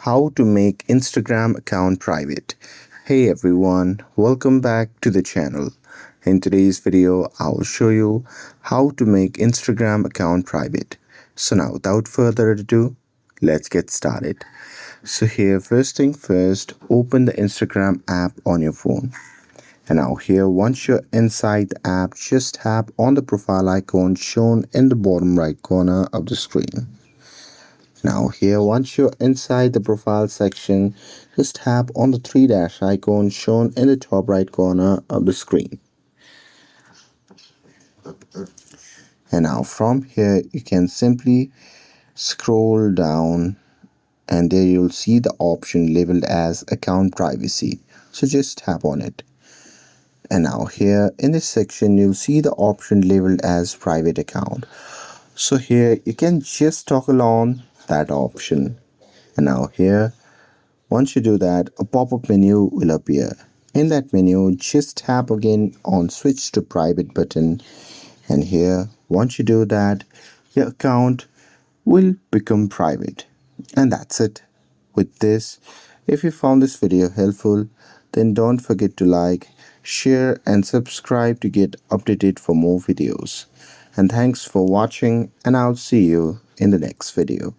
How to make Instagram account private. Hey everyone, welcome back to the channel. In today's video, I'll show you how to make Instagram account private. So now without further ado, let's get started. So here, first thing first, open the Instagram app on your phone. And now here, once you're inside the app, just tap on the profile icon shown in the bottom right corner of the screen. Now here, once you're inside the profile section, just tap on the three dash icon shown in the top right corner of the screen. And now from here, you can simply scroll down and there you'll see the option labeled as account privacy. So just tap on it. And now here in this section, you'll see the option labeled as private account. So here you can just toggle on that option. And now here, once you do that, a pop-up menu will appear. In that menu, just tap again on switch to private button. And here, once you do that, your account will become private. And that's it. With this, if you found this video helpful, then don't forget to like, share and subscribe to get updated for more videos. And thanks for watching, and I'll see you in the next video.